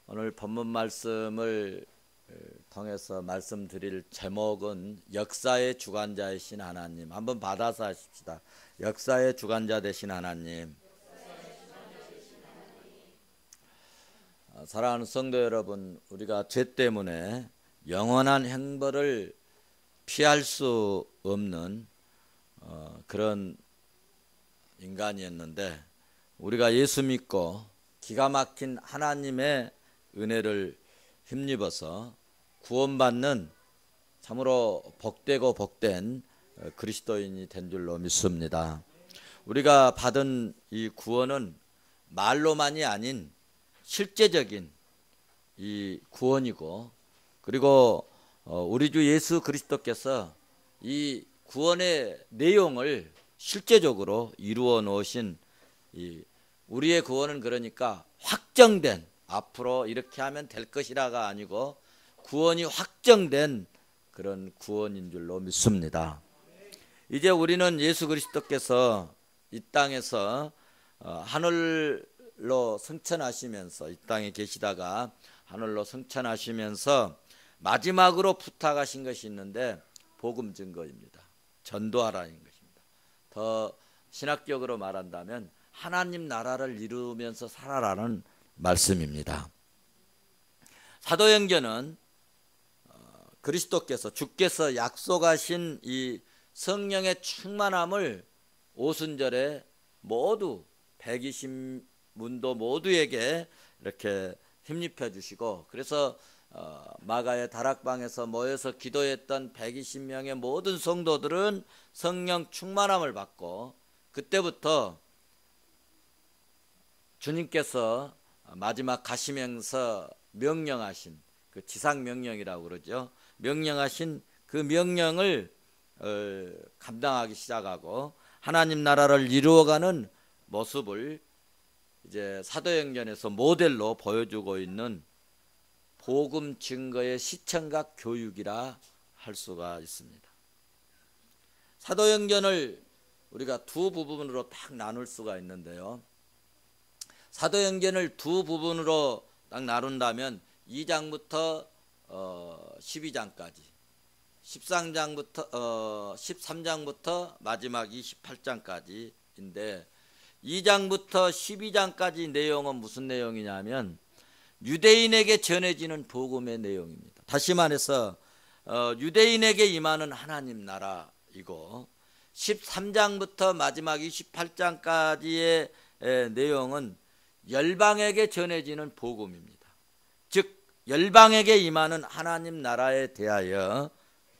오늘 본문 말씀을 통해서 말씀드릴 제목은 역사의 주관자이신 하나님. 한번 받아서 하십시다. 역사의 주관자 되신 하나님. 사랑하는 성도 여러분, 우리가 죄 때문에 영원한 형벌을 피할 수 없는 그런 인간이었는데, 우리가 예수 믿고 기가 막힌 하나님의 은혜를 힘입어서 구원받는 참으로 복되고 복된 그리스도인이 된 줄로 믿습니다. 우리가 받은 이 구원은 말로만이 아닌 실제적인 이 구원이고, 그리고 우리 주 예수 그리스도께서 이 구원의 내용을 실제적으로 이루어 놓으신 이 우리의 구원은, 그러니까 확정된, 앞으로 이렇게 하면 될 것이라가 아니고 구원이 확정된 그런 구원인 줄로 믿습니다. 이제 우리는 예수 그리스도께서 이 땅에서 하늘로 승천하시면서, 이 땅에 계시다가 하늘로 승천하시면서 마지막으로 부탁하신 것이 있는데, 복음 증거입니다. 전도하라는 것입니다. 더 신학적으로 말한다면 하나님 나라를 이루면서 살아라는 말씀입니다. 사도행전은 그리스도께서, 주께서 약속하신 이 성령의 충만함을 오순절에 모두 120문도 모두에게 이렇게 힘입혀 주시고, 그래서 마가의 다락방에서 모여서 기도했던 120명의 모든 성도들은 성령 충만함을 받고, 그때부터 주님께서 마지막 가시면서 명령하신, 그 지상 명령이라고 그러죠. 명령하신 그 명령을 감당하기 시작하고 하나님 나라를 이루어가는 모습을 이제 사도행전에서 모델로 보여주고 있는 복음 증거의 시청각 교육이라 할 수가 있습니다. 사도행전을 우리가 두 부분으로 딱 나눌 수가 있는데요. 사도행전을 두 부분으로 딱 나눈다면 2장부터 12장까지, 13장부터 마지막 28장까지인데, 2장부터 12장까지 내용은 무슨 내용이냐면 유대인에게 전해지는 복음의 내용입니다. 다시 말해서 유대인에게 임하는 하나님 나라이고, 13장부터 마지막 28장까지의 내용은 열방에게 전해지는 복음입니다. 즉 열방에게 임하는 하나님 나라에 대하여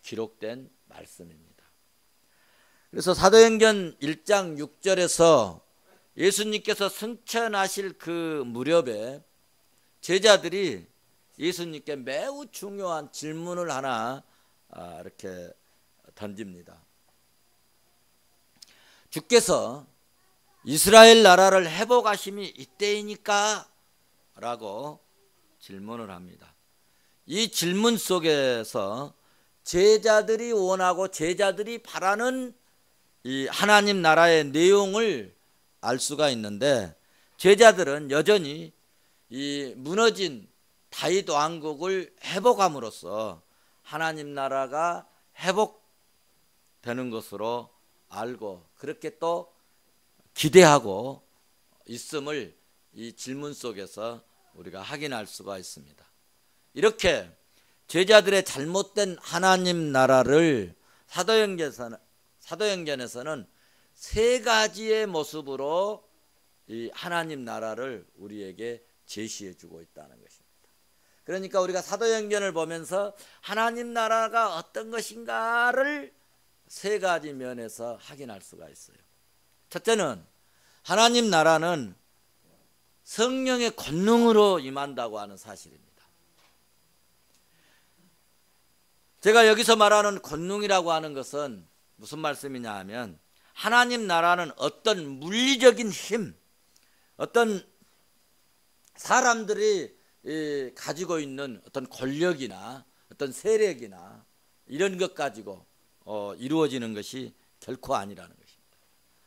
기록된 말씀입니다. 그래서 사도행전 1장 6절에서 예수님께서 승천하실 그 무렵에 제자들이 예수님께 매우 중요한 질문을 하나 이렇게 던집니다. 주께서 이스라엘 나라를 회복하심이 이때이니까? 라고 질문을 합니다. 이 질문 속에서 제자들이 원하고 제자들이 바라는 이 하나님 나라의 내용을 알 수가 있는데, 제자들은 여전히 이 무너진 다윗 왕국을 회복함으로써 하나님 나라가 회복되는 것으로 알고, 그렇게 또 기대하고 있음을 이 질문 속에서 우리가 확인할 수가 있습니다. 이렇게 제자들의 잘못된 하나님 나라를 사도행전에서는 세 가지의 모습으로 이 하나님 나라를 우리에게 제시해 주고 있다는 것입니다. 그러니까 우리가 사도행전을 보면서 하나님 나라가 어떤 것인가를 세 가지 면에서 확인할 수가 있어요. 첫째는 하나님 나라는 성령의 권능으로 임한다고 하는 사실입니다. 제가 여기서 말하는 권능이라고 하는 것은 무슨 말씀이냐 하면, 하나님 나라는 어떤 물리적인 힘, 어떤 사람들이 가지고 있는 어떤 권력이나 어떤 세력이나 이런 것 가지고 이루어지는 것이 결코 아니라는 것입니다.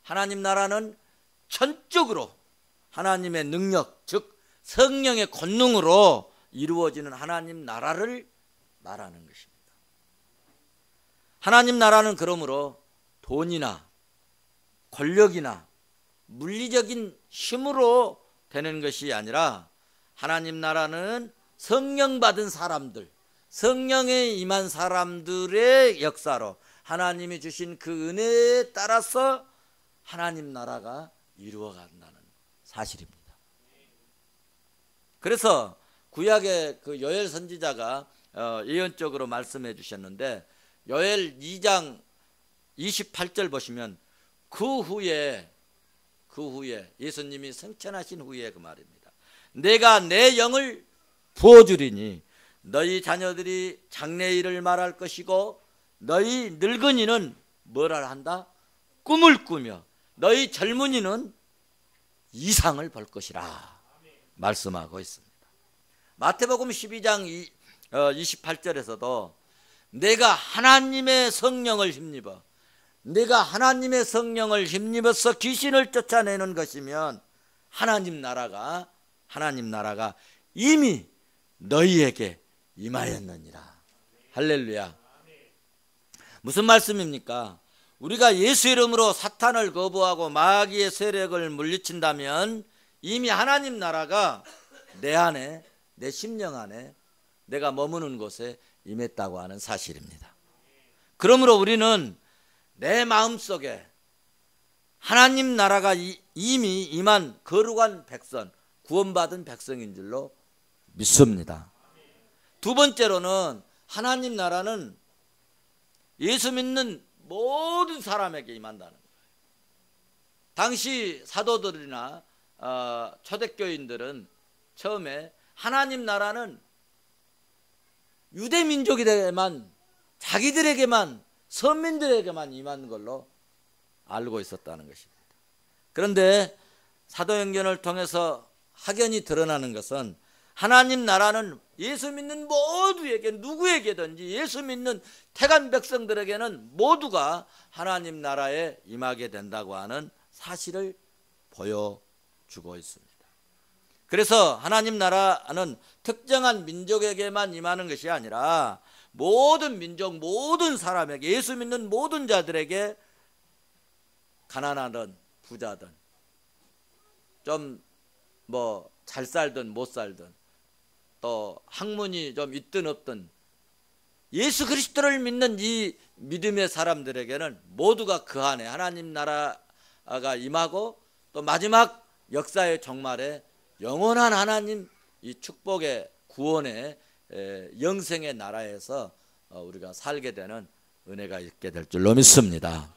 하나님 나라는 전적으로 하나님의 능력, 즉 성령의 권능으로 이루어지는 하나님 나라를 말하는 것입니다. 하나님 나라는 그러므로 돈이나 권력이나 물리적인 힘으로 되는 것이 아니라 하나님 나라는 성령 받은 사람들, 성령에 임한 사람들의 역사로 하나님이 주신 그 은혜에 따라서 하나님 나라가 이루어간다는 사실입니다. 그래서 구약의 그 요엘 선지자가 예언적으로 말씀해 주셨는데, 요엘 2장 28절 보시면 그 후에 예수님이 승천하신 후에 그 말입니다. 내가 내 영을 부어주리니 너희 자녀들이 장래일을 말할 것이고 너희 늙은이는 뭐라 한다? 꿈을 꾸며 너희 젊은이는 이상을 볼 것이라 말씀하고 있습니다. 마태복음 12장 28절에서도 내가 하나님의 성령을 힘입어 내가 하나님의 성령을 힘입어서 귀신을 쫓아내는 것이면 하나님 나라가 이미 너희에게 임하였느니라. 할렐루야. 무슨 말씀입니까? 우리가 예수 이름으로 사탄을 거부하고 마귀의 세력을 물리친다면 이미 하나님 나라가 내 안에, 내 심령 안에, 내가 머무는 곳에 임했다고 하는 사실입니다. 그러므로 우리는 내 마음속에 하나님 나라가 이미 임한 거룩한 백성, 구원받은 백성인 줄로 믿습니다. 두 번째로는 하나님 나라는 예수 믿는 모든 사람에게 임한다는 거예요. 당시 사도들이나 초대교인들은 처음에 하나님 나라는 유대 민족에게만, 자기들에게만, 선민들에게만 임한 걸로 알고 있었다는 것입니다. 그런데 사도행전을 통해서 확연히 드러나는 것은 하나님 나라는 예수 믿는 모두에게, 누구에게든지 예수 믿는 택한 백성들에게는 모두가 하나님 나라에 임하게 된다고 하는 사실을 보여주고 있습니다. 그래서 하나님 나라는 특정한 민족에게만 임하는 것이 아니라 모든 민족, 모든 사람에게, 예수 믿는 모든 자들에게, 가난하든 부자든 좀 잘 살든 못 살든 또 학문이 좀 있든 없든 예수 그리스도를 믿는 이 믿음의 사람들에게는 모두가 그 안에 하나님 나라가 임하고 또 마지막 역사의 종말에 영원한 하나님 이 축복의 구원의 영생의 나라에서 우리가 살게 되는 은혜가 있게 될 줄로 믿습니다.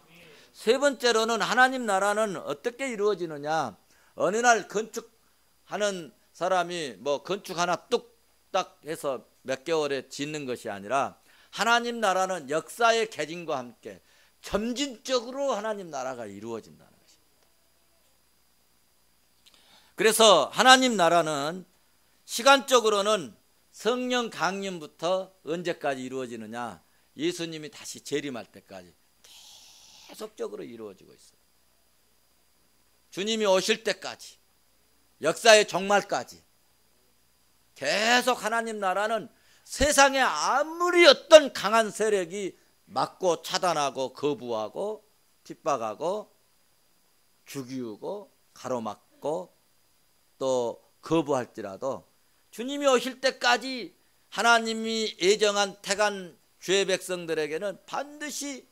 세 번째로는 하나님 나라는 어떻게 이루어지느냐, 어느 날 건축하는 사람이 건축 하나 뚝딱 해서 몇 개월에 짓는 것이 아니라 하나님 나라는 역사의 개진과 함께 점진적으로 하나님 나라가 이루어진다는 것입니다. 그래서 하나님 나라는 시간적으로는 성령 강림부터 언제까지 이루어지느냐, 예수님이 다시 재림할 때까지 계속적으로 이루어지고 있어요. 주님이 오실 때까지, 역사의 종말까지 계속 하나님 나라는 세상에 아무리 어떤 강한 세력이 막고 차단하고 거부하고 핍박하고 죽이고 가로막고 또 거부할지라도 주님이 오실 때까지 하나님이 예정한 택한 주의 백성들에게는 반드시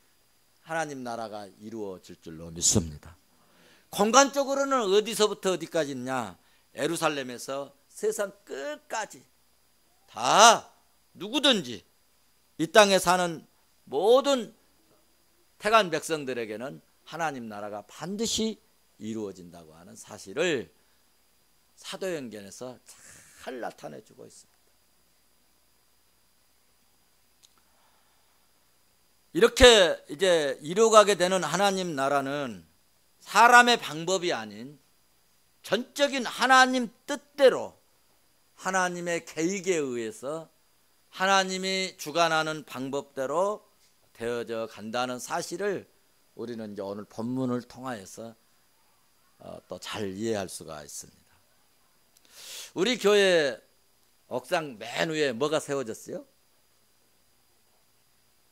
하나님 나라가 이루어질 줄로 믿습니다. 공간적으로는 어디서부터 어디까지 있냐, 예루살렘에서 세상 끝까지 다 누구든지 이 땅에 사는 모든 택한 백성들에게는 하나님 나라가 반드시 이루어진다고 하는 사실을 사도행전에서 잘 나타내주고 있습니다. 이렇게 이제 이루어가게 되는 하나님 나라는 사람의 방법이 아닌 전적인 하나님 뜻대로, 하나님의 계획에 의해서 하나님이 주관하는 방법대로 되어져 간다는 사실을 우리는 이제 오늘 본문을 통하여서 또 잘 이해할 수가 있습니다. 우리 교회 옥상 맨 위에 뭐가 세워졌어요?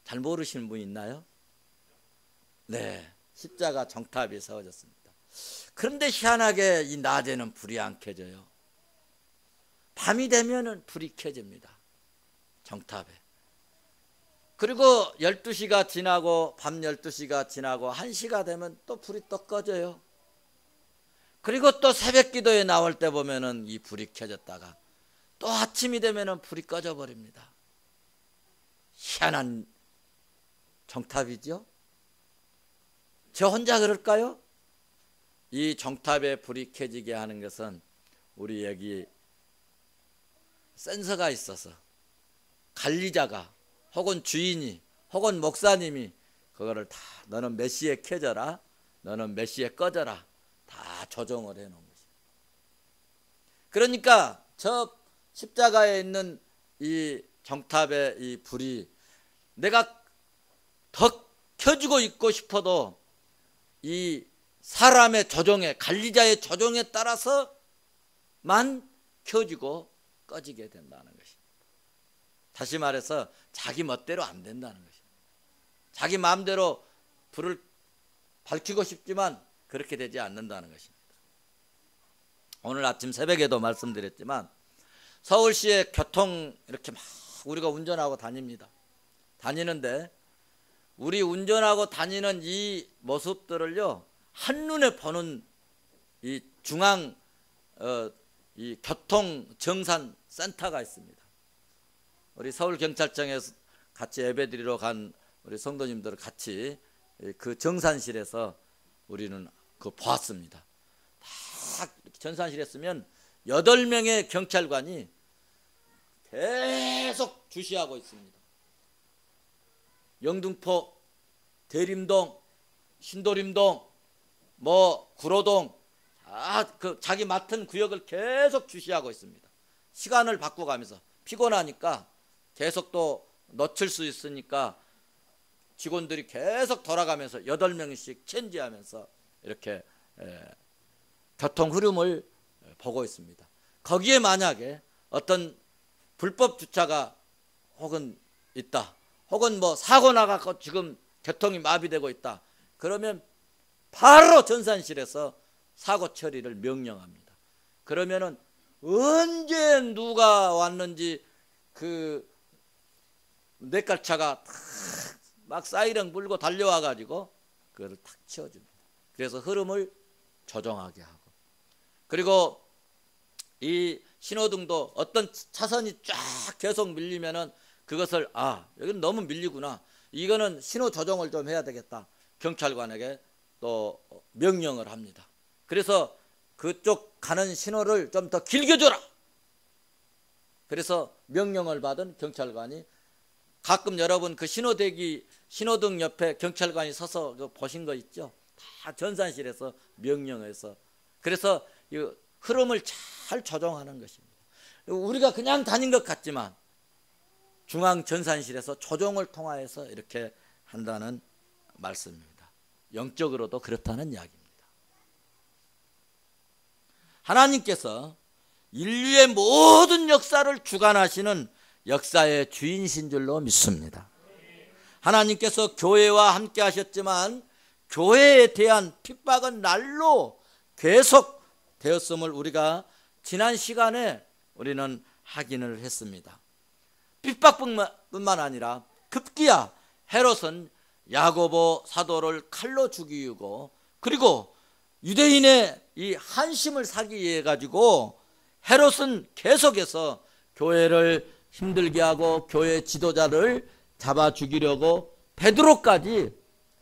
잘 모르시는 분 있나요? 네, 십자가 정탑이 세워졌습니다. 그런데 희한하게 이 낮에는 불이 안 켜져요. 밤이 되면은 불이 켜집니다. 정탑에. 그리고 12시가 지나고 밤 12시가 지나고 1시가 되면 또 불이 또 꺼져요. 그리고 또 새벽 기도에 나올 때 보면은 이 불이 켜졌다가 또 아침이 되면은 불이 꺼져 버립니다. 희한한 정탑이죠. 저 혼자 그럴까요? 이 정탑에 불이 켜지게 하는 것은 우리 여기 센서가 있어서 관리자가 혹은 주인이 혹은 목사님이 그거를 다 너는 몇 시에 켜져라, 너는 몇 시에 꺼져라 다 조정을 해놓은 것입니다. 그러니까 저 십자가에 있는 이 정탑의 이 불이 내가 더 켜지고 있고 싶어도 이 사람의 조정에, 관리자의 조정에 따라서만 켜지고 꺼지게 된다는 것입니다. 다시 말해서 자기 멋대로 안 된다는 것입니다. 자기 마음대로 불을 밝히고 싶지만 그렇게 되지 않는다는 것입니다. 오늘 아침 새벽에도 말씀드렸지만 서울시의 교통 이렇게 막 우리가 운전하고 다닙니다. 다니는데 우리 운전하고 다니는 이 모습들을요 한눈에 보는 이 중앙 이 교통 정산 센터가 있습니다. 우리 서울경찰청에서 같이 예배드리러 간 우리 성도님들 같이 그 정산실에서 우리는 그 보았습니다. 다 정산실에 있으면 8명의 경찰관이 계속 주시하고 있습니다. 영등포, 대림동, 신도림동, 뭐 구로동 그 자기 맡은 구역을 계속 주시하고 있습니다. 시간을 바꿔가면서 피곤하니까 계속 또 놓칠 수 있으니까 직원들이 계속 돌아가면서 8명씩 체인지하면서 이렇게 교통 흐름을 보고 있습니다. 거기에 만약에 어떤 불법 주차가 혹은 있다, 혹은 뭐 사고 나가고 지금 교통이 마비되고 있다, 그러면 바로 전산실에서 사고 처리를 명령합니다. 그러면은 언제 누가 왔는지 그 뇌깔차가 막 사이렌 불고 달려와 가지고 그걸 탁 치워줍니다. 그래서 흐름을 조정하게 하고, 그리고 이 신호등도 어떤 차선이 쫙 계속 밀리면은 그것을 여기는 너무 밀리구나, 이거는 신호 조정을 좀 해야 되겠다, 경찰관에게 또 명령을 합니다. 그래서 그쪽 가는 신호를 좀 더 길게 줘라. 그래서 명령을 받은 경찰관이, 가끔 여러분 그 신호등 옆에 경찰관이 서서 보신 거 있죠? 다 전산실에서 명령해서, 그래서 이 흐름을 잘 조정하는 것입니다. 우리가 그냥 다닌 것 같지만 중앙 전산실에서 조정을 통하여서 이렇게 한다는 말씀입니다. 영적으로도 그렇다는 이야기입니다. 하나님께서 인류의 모든 역사를 주관하시는 역사의 주인이신 줄로 믿습니다. 하나님께서 교회와 함께 하셨지만 교회에 대한 핍박은 날로 계속 되었음을 우리가 지난 시간에 우리는 확인을 했습니다. 핍박뿐만 아니라 급기야 헤롯은 야고보 사도를 칼로 죽이고, 그리고 유대인의 이 한심을 사기 위해 가지고 헤롯은 계속해서 교회를 힘들게 하고 교회 지도자를 잡아 죽이려고 베드로까지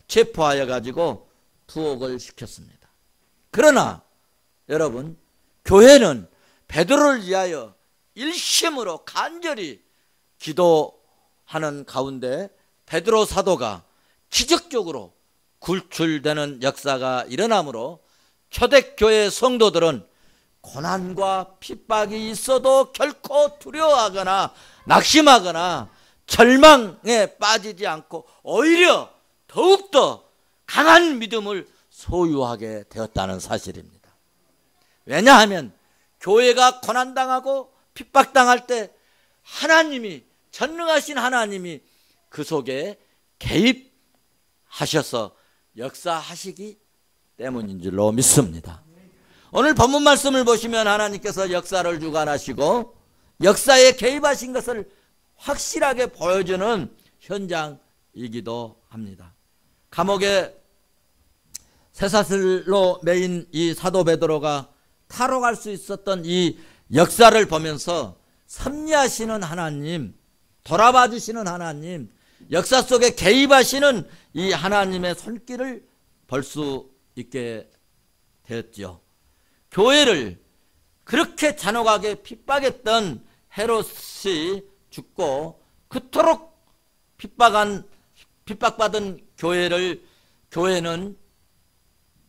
체포하여 가지고 투옥을 시켰습니다. 그러나 여러분, 교회는 베드로를 위하여 일심으로 간절히 기도하는 가운데 베드로 사도가 기적적으로 굴출되는 역사가 일어나므로 초대교회 성도들은 고난과 핍박이 있어도 결코 두려워하거나 낙심하거나 절망에 빠지지 않고 오히려 더욱더 강한 믿음을 소유하게 되었다는 사실입니다. 왜냐하면 교회가 고난당하고 핍박당할 때 하나님이, 전능하신 하나님이 그 속에 개입하셔서 역사하시기 때문인 줄로 믿습니다. 오늘 본문 말씀을 보시면 하나님께서 역사를 주관하시고 역사에 개입하신 것을 확실하게 보여주는 현장이기도 합니다. 감옥에 쇠사슬로 매인 이 사도 베드로가 탈옥할 수 있었던 이 역사를 보면서 섭리하시는 하나님, 돌아봐 주시는 하나님, 역사 속에 개입하시는 이 하나님의 손길을 볼 수 있게 되었죠. 교회를 그렇게 잔혹하게 핍박했던 헤롯이 죽고 그토록 핍박받은 교회는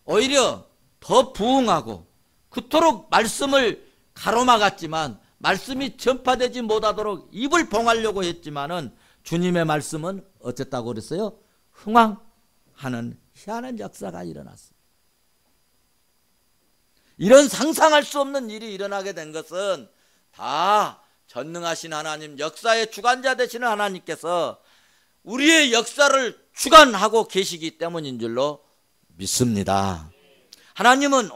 오히려 더 부흥하고 그토록 말씀을 가로막았지만 말씀이 전파되지 못하도록 입을 봉하려고 했지만은 주님의 말씀은 어쨌다고 그랬어요? 흥왕하는 희한한 역사가 일어났습니다. 이런 상상할 수 없는 일이 일어나게 된 것은 다 전능하신 하나님, 역사의 주관자 되시는 하나님께서 우리의 역사를 주관하고 계시기 때문인 줄로 믿습니다. 하나님은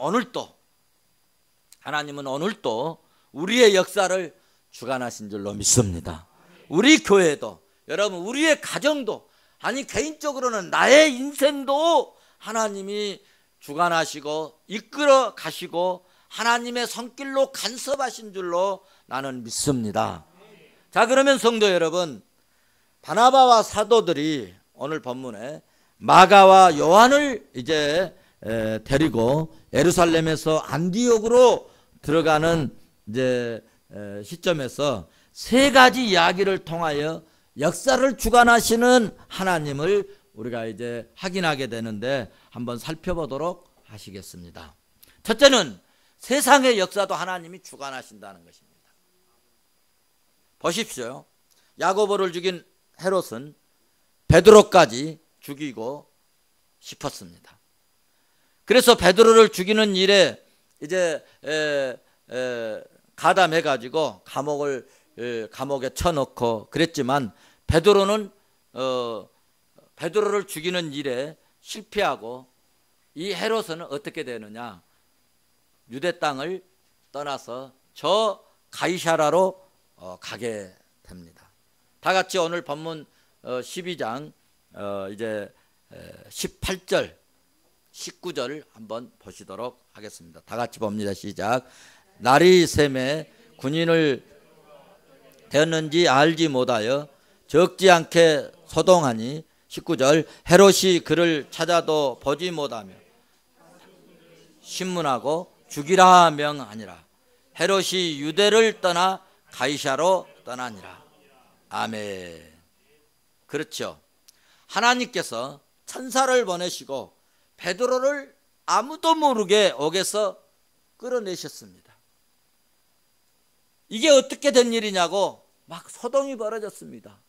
오늘도 우리의 역사를 주관하신 줄로 믿습니다. 우리 교회도, 여러분 우리의 가정도, 아니 개인적으로는 나의 인생도 하나님이 주관하시고 이끌어 가시고 하나님의 손길로 간섭하신 줄로 나는 믿습니다. 자, 그러면 성도 여러분, 바나바와 사도들이 오늘 본문에 마가와 요한을 이제 데리고 예루살렘에서 안디옥으로 들어가는 이제 시점에서 세 가지 이야기를 통하여 역사를 주관하시는 하나님을 우리가 이제 확인하게 되는데 한번 살펴보도록 하시겠습니다. 첫째는 세상의 역사도 하나님이 주관하신다는 것입니다. 보십시오. 야고보를 죽인 헤롯은 베드로까지 죽이고 싶었습니다. 그래서 베드로를 죽이는 일에 이제 가담해 가지고 감옥에 쳐넣고 그랬지만 베드로는 베드로를 죽이는 일에 실패하고 이 헤롯은 어떻게 되느냐? 유대 땅을 떠나서 저 가이사라로 가게 됩니다. 다 같이 오늘 본문 12장 이제 18절 19절 한번 보시도록 하겠습니다. 다 같이 봅니다. 시작. 날이 샘에 군인을 되었는지 알지 못하여 적지 않게 소동하니 19절 헤롯이 그를 찾아도 보지 못하며 신문하고 죽이라 명하니라. 헤롯이 유대를 떠나 가이사로 떠나니라. 아멘. 그렇죠. 하나님께서 천사를 보내시고 베드로를 아무도 모르게 옥에서 끌어내셨습니다. 이게 어떻게 된 일이냐고 막 소동이 벌어졌습니다.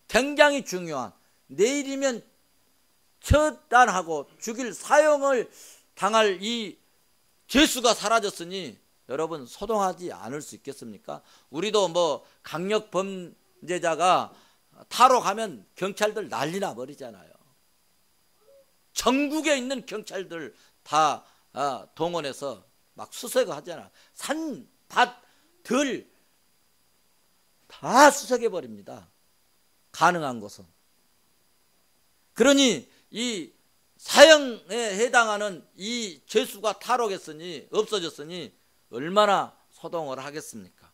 굉장히 중요한, 내일이면 처단하고 죽일 사형을 당할 이 죄수가 사라졌으니 여러분 소동하지 않을 수 있겠습니까? 우리도 뭐 강력 범죄자가 탈옥하면 경찰들 난리 나버리잖아요. 전국에 있는 경찰들 다 동원해서 막 수색을 하잖아요. 산, 밭, 들 다 수색해버립니다. 가능한 곳은. 그러니 이 사형에 해당하는 이 죄수가 탈옥했으니, 없어졌으니 얼마나 소동을 하겠습니까?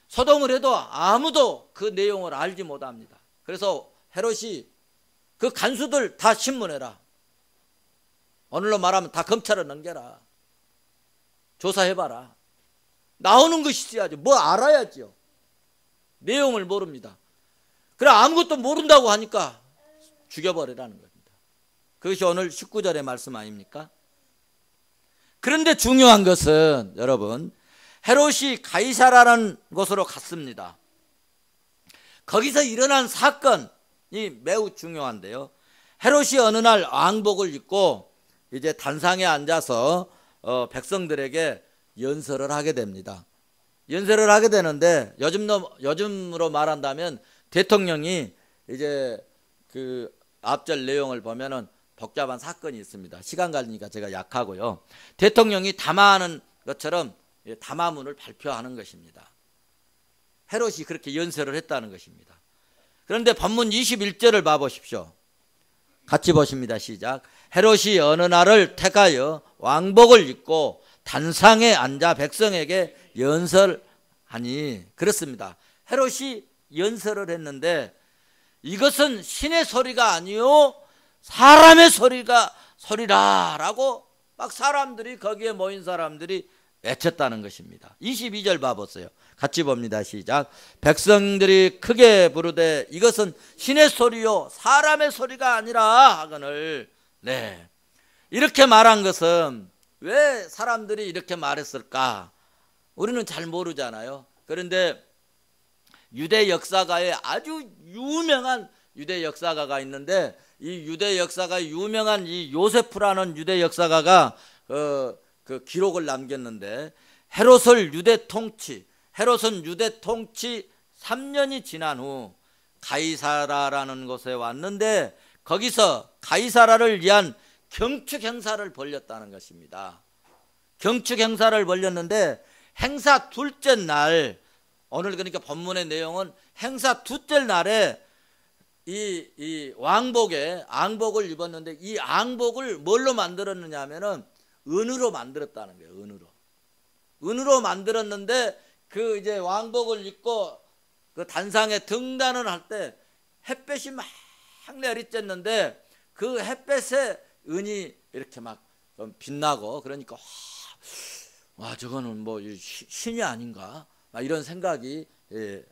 소동을 해도 아무도 그 내용을 알지 못합니다. 그래서 헤롯이 그 간수들 다 신문해라. 오늘로 말하면 다 검찰에 넘겨라. 조사해봐라. 나오는 것이 있어야지. 뭐 알아야지요. 내용을 모릅니다. 그래 아무것도 모른다고 하니까 죽여버리라는 겁니다. 그것이 오늘 19절의 말씀 아닙니까? 그런데 중요한 것은 여러분, 헤롯이 가이사라는 곳으로 갔습니다. 거기서 일어난 사건이 매우 중요한데요. 헤롯이 어느 날 왕복을 입고 이제 단상에 앉아서 백성들에게 연설을 하게 됩니다. 연설을 하게 되는데 요즘으로 말한다면 대통령이 이제 그 앞절 내용을 보면은 복잡한 사건이 있습니다. 시간 관리가 제가 약하고요. 대통령이 담화하는 것처럼 담화문을 발표하는 것입니다. 헤롯이 그렇게 연설을 했다는 것입니다. 그런데 본문 21절을 봐보십시오. 같이 보십니다. 시작. 헤롯이 어느 날을 택하여 왕복을 입고 단상에 앉아 백성에게 연설하니. 그렇습니다. 헤롯이 연설을 했는데 이것은 신의 소리가 아니요 사람의 소리라라고 막 사람들이, 거기에 모인 사람들이 외쳤다는 것입니다. 22절 봐보세요. 같이 봅니다. 시작. 백성들이 크게 부르되 이것은 신의 소리요 사람의 소리가 아니라 하거늘. 네, 이렇게 말한 것은 왜 사람들이 이렇게 말했을까? 우리는 잘 모르잖아요. 그런데 유대 역사가에 아주 유명한 유대 역사가가 있는데, 이 유대 역사가 유명한 이 요세프라는 유대 역사가가 그 기록을 남겼는데, 헤롯은 유대 통치 3년이 지난 후 가이사라라는 곳에 왔는데, 거기서 가이사라를 위한 경축 행사를 벌였다는 것입니다. 경축 행사를 벌였는데 행사 둘째 날, 오늘 그러니까 본문의 내용은 행사 둘째 날에 이 앙복을 입었는데, 이 앙복을 뭘로 만들었느냐 하면은 은으로 만들었다는 거예요. 은으로 만들었는데 그 이제 왕복을 입고 그 단상에 등단을 할 때 햇볕이 막 내리쬐는데 그 햇볕에 은이 이렇게 막 빛나고, 그러니까 와 저거는 뭐 신이 아닌가, 이런 생각이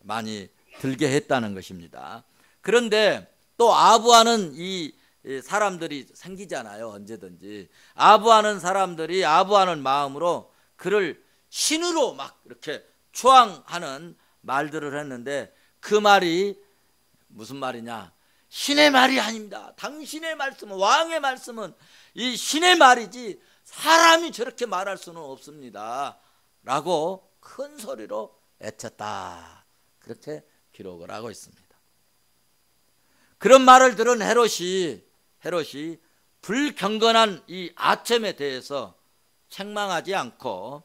많이 들게 했다는 것입니다. 그런데 또 아부하는 이 사람들이 생기잖아요. 언제든지 아부하는 사람들이 아부하는 마음으로 그를 신으로 막 이렇게 추앙하는 말들을 했는데, 그 말이 무슨 말이냐? 신의 말이 아닙니다. 당신의 말씀은, 왕의 말씀은 이 신의 말이지 사람이 저렇게 말할 수는 없습니다 라고 큰 소리로 외쳤다. 그렇게 기록을 하고 있습니다. 그런 말을 들은 헤롯이 불경건한 이 아첨에 대해서 책망하지 않고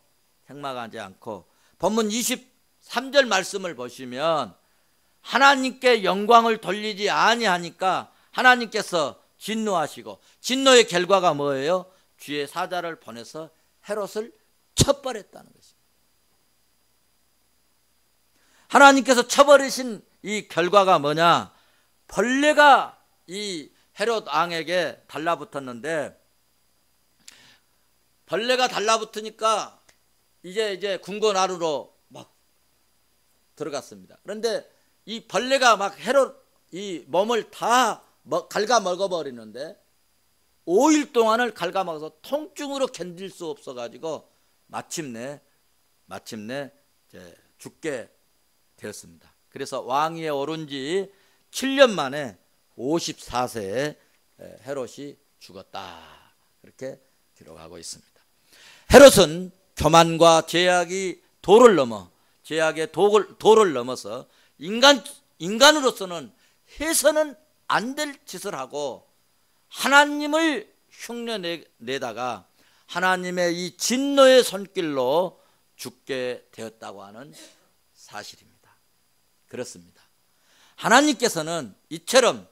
본문 23절 말씀을 보시면, 하나님께 영광을 돌리지 아니하니까 하나님께서 진노하시고, 진노의 결과가 뭐예요? 주의 사자를 보내서 헤롯을 쳐버렸다는 것입니다. 하나님께서 쳐버리신 이 결과가 뭐냐? 벌레가 이 헤롯 왕에게 달라붙었는데, 벌레가 달라붙으니까 이제 궁궐 안으로 막 들어갔습니다. 그런데 이 벌레가 막 헤롯 이 몸을 다 갉아먹어 버리는데, 5일 동안을 갉아먹어서 통증으로 견딜 수 없어 가지고 마침내 이제 죽게 되었습니다. 그래서 왕위에 오른 지 7년 만에 54세에 헤롯이 죽었다. 그렇게 기록하고 있습니다. 헤롯은 교만과 제약의 도를 넘어서 인간으로서는 해서는 안 될 짓을 하고 하나님을 흉내내다가 하나님의 이 진노의 손길로 죽게 되었다고 하는 사실입니다. 그렇습니다. 하나님께서는 이처럼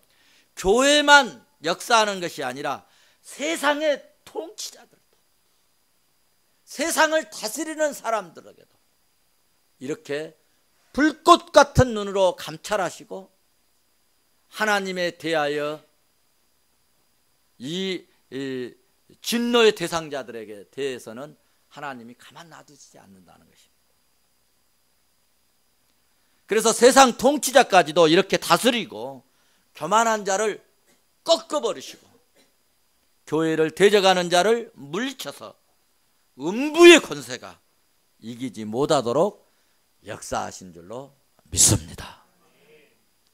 교회만 역사하는 것이 아니라 세상의 통치자들도, 세상을 다스리는 사람들에게도 이렇게 불꽃 같은 눈으로 감찰하시고, 하나님에 대하여 이 진노의 대상자들에게 대해서는 하나님이 가만 놔두지 않는다는 것입니다. 그래서 세상 통치자까지도 이렇게 다스리고 교만한 자를 꺾어버리시고 교회를 대적하는 자를 물리쳐서 음부의 권세가 이기지 못하도록 역사하신 줄로 믿습니다.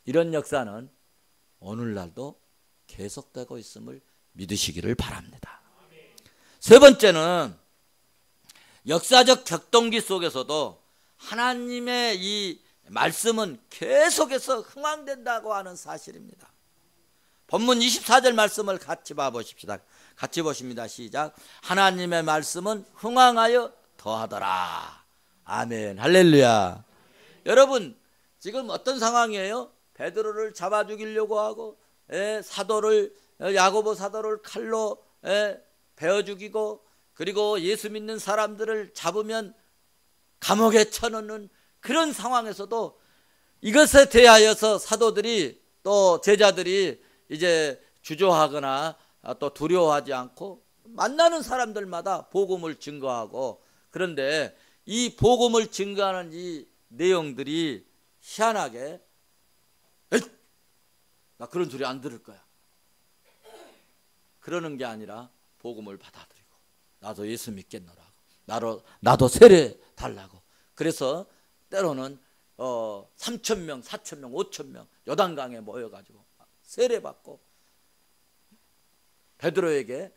이런 역사는 오늘날도 계속되고 있음을 믿으시기를 바랍니다. 세 번째는 역사적 격동기 속에서도 하나님의 이 말씀은 계속해서 흥황된다고 하는 사실입니다. 본문 24절 말씀을 같이 봐보십시다. 같이 보십니다. 시작. 하나님의 말씀은 흥황하여 더하더라. 아멘. 할렐루야. 여러분, 지금 어떤 상황이에요? 베드로를 잡아 죽이려고 하고, 사도를, 야고보 사도를 칼로 베어 죽이고, 그리고 예수 믿는 사람들을 잡으면 감옥에 쳐넣는 그런 상황에서도 이것에 대하여서 사도들이 또 제자들이 이제 주저하거나 또 두려워하지 않고 만나는 사람들마다 복음을 증거하고, 그런데 이 복음을 증거하는 이 내용들이 희한하게 에이, 나 그런 소리 안 들을 거야, 그러는 게 아니라 복음을 받아들이고 나도 예수 믿겠노라고, 나도 세례 달라고. 그래서 때로는 3,000명, 4,000명, 5,000명 요단강에 모여가지고 세례받고 베드로에게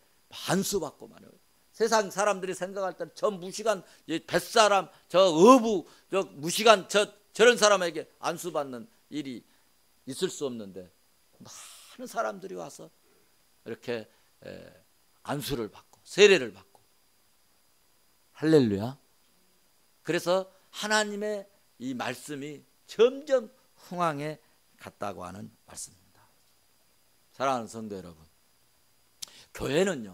안수받고 말이에요. 세상 사람들이 생각할 때는 저 무시간 뱃사람, 저 어부, 저 무시간 저런 사람에게 안수받는 일이 있을 수 없는데 많은 사람들이 와서 이렇게 안수를 받고 세례를 받고. 할렐루야. 그래서 하나님의 이 말씀이 점점 흥황해 갔다고 하는 말씀입니다. 사랑하는 성도 여러분, 교회는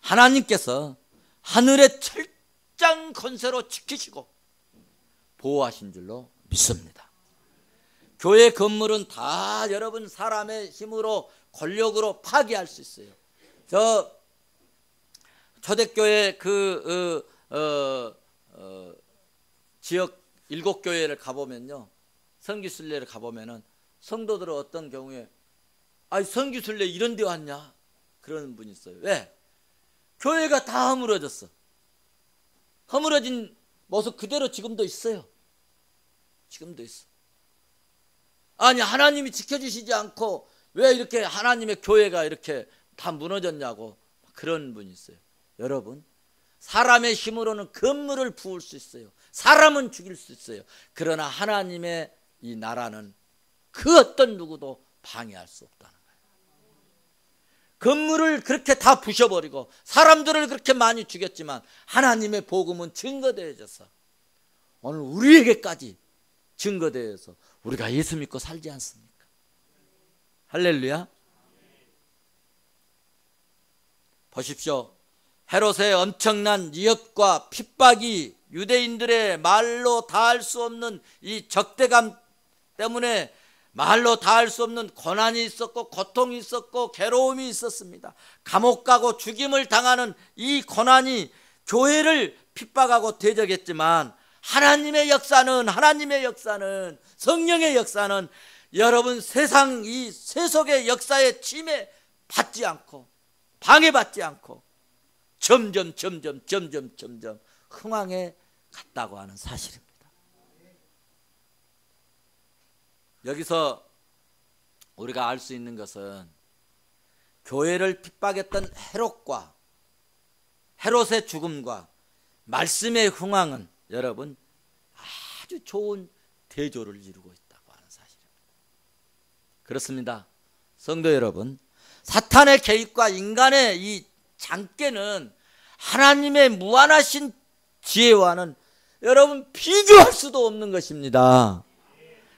하나님께서 하늘의 철장 권세로 지키시고 보호하신 줄로 믿습니다. 교회 건물은 다 여러분 사람의 힘으로 권력으로 파괴할 수 있어요. 저 초대교회 지역 7교회를 가보면요, 성기순례를 가보면은 성도들은 어떤 경우에 성기순례 이런 데 왔냐 그러는 분이 있어요. 왜? 교회가 다 허물어졌어. 허물어진 모습 그대로 지금도 있어요. 지금도 있어. 아니, 하나님이 지켜주시지 않고 왜 이렇게 하나님의 교회가 이렇게 다 무너졌냐고 그런 분이 있어요. 여러분, 사람의 힘으로는 건물을 부을 수 있어요. 사람은 죽일 수 있어요. 그러나 하나님의 이 나라는 그 어떤 누구도 방해할 수 없다는 거예요. 건물을 그렇게 다 부셔버리고 사람들을 그렇게 많이 죽였지만 하나님의 복음은 증거되어져서 오늘 우리에게까지 증거되어서 우리가 예수 믿고 살지 않습니까? 할렐루야. 보십시오. 헤롯의 엄청난 위협과 핍박이 유대인들의 말로 다할 수 없는 이 적대감 때문에 말로 다할 수 없는 고난이 있었고 고통이 있었고 괴로움이 있었습니다. 감옥 가고 죽임을 당하는 이 고난이 교회를 핍박하고 대적했지만 하나님의 역사는 성령의 역사는 여러분 세상 이 세속의 역사에 침해받지 않고 방해받지 않고 점점 흥황해 갔다고 하는 사실입니다. 여기서 우리가 알 수 있는 것은 교회를 핍박했던 헤롯의 죽음과 말씀의 흥황은 여러분 아주 좋은 대조를 이루고 있다고 하는 사실입니다. 그렇습니다. 성도 여러분, 사탄의 개입과 인간의 이 장깨는 하나님의 무한하신 지혜와는 여러분 비교할 수도 없는 것입니다.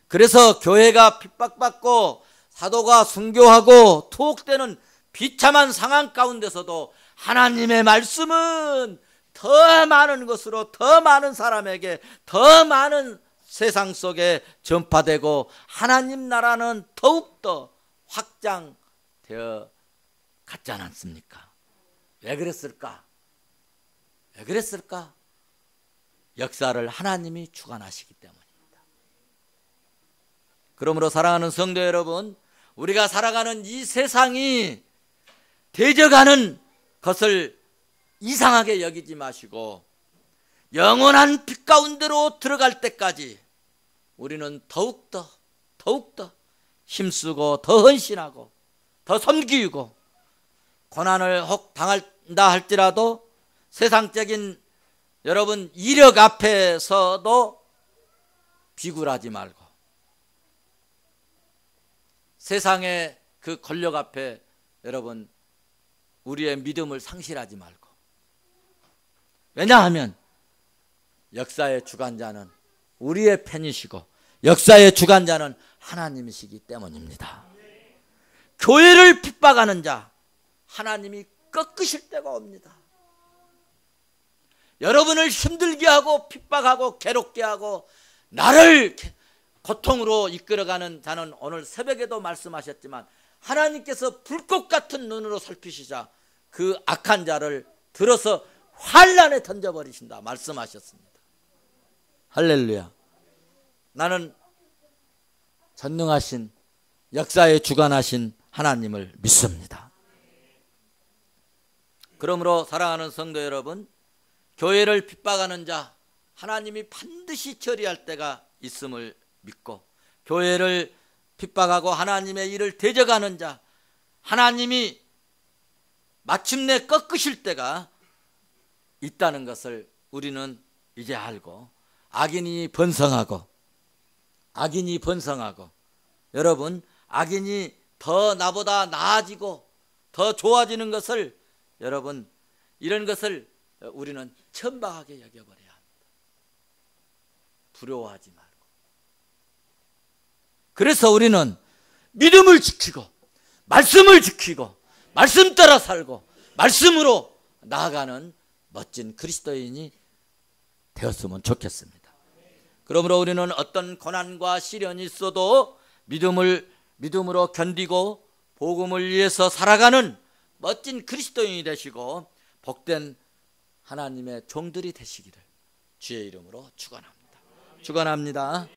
그래서 교회가 핍박받고 사도가 순교하고 투옥되는 비참한 상황 가운데서도 하나님의 말씀은 더 많은 것으로 더 많은 사람에게 더 많은 세상 속에 전파되고 하나님 나라는 더욱더 확장되어 갔지 않았습니까? 왜 그랬을까? 역사를 하나님이 주관하시기 때문입니다. 그러므로 사랑하는 성도 여러분, 우리가 살아가는 이 세상이 대적하는 것을 이상하게 여기지 마시고 영원한 빛 가운데로 들어갈 때까지 우리는 더욱더 힘쓰고 더 헌신하고 더 섬기고 고난을 혹 당한다 할지라도 세상적인 여러분 이력 앞에서도 비굴하지 말고, 세상의 그 권력 앞에 여러분 우리의 믿음을 상실하지 말고. 왜냐하면 역사의 주관자는 우리의 편이시고 역사의 주관자는 하나님이시기 때문입니다. 교회를 핍박하는 자 하나님이 꺾으실 때가 옵니다. 여러분을 힘들게 하고 핍박하고 괴롭게 하고 나를 고통으로 이끌어가는 자는 오늘 새벽에도 말씀하셨지만 하나님께서 불꽃 같은 눈으로 살피시자 그 악한 자를 들어서 환란에 던져버리신다 말씀하셨습니다. 할렐루야. 나는 전능하신 역사에 주관하신 하나님을 믿습니다. 그러므로 사랑하는 성도 여러분, 교회를 핍박하는 자 하나님이 반드시 처리할 때가 있음을 믿고, 교회를 핍박하고 하나님의 일을 대적하는 자 하나님이 마침내 꺾으실 때가 있다는 것을 우리는 이제 알고, 악인이 번성하고 여러분 악인이 더 나보다 나아지고 더 좋아지는 것을 여러분 이런 것을 우리는 천박하게 여겨버려야 합니다. 부러워하지 말고. 그래서 우리는 믿음을 지키고 말씀을 지키고 말씀 따라 살고 말씀으로 나아가는 멋진 그리스도인이 되었으면 좋겠습니다. 그러므로 우리는 어떤 고난과 시련이 있어도 믿음으로 견디고 복음을 위해서 살아가는 멋진 그리스도인이 되시고 복된 하나님의 종들이 되시기를 주의 이름으로 축원합니다.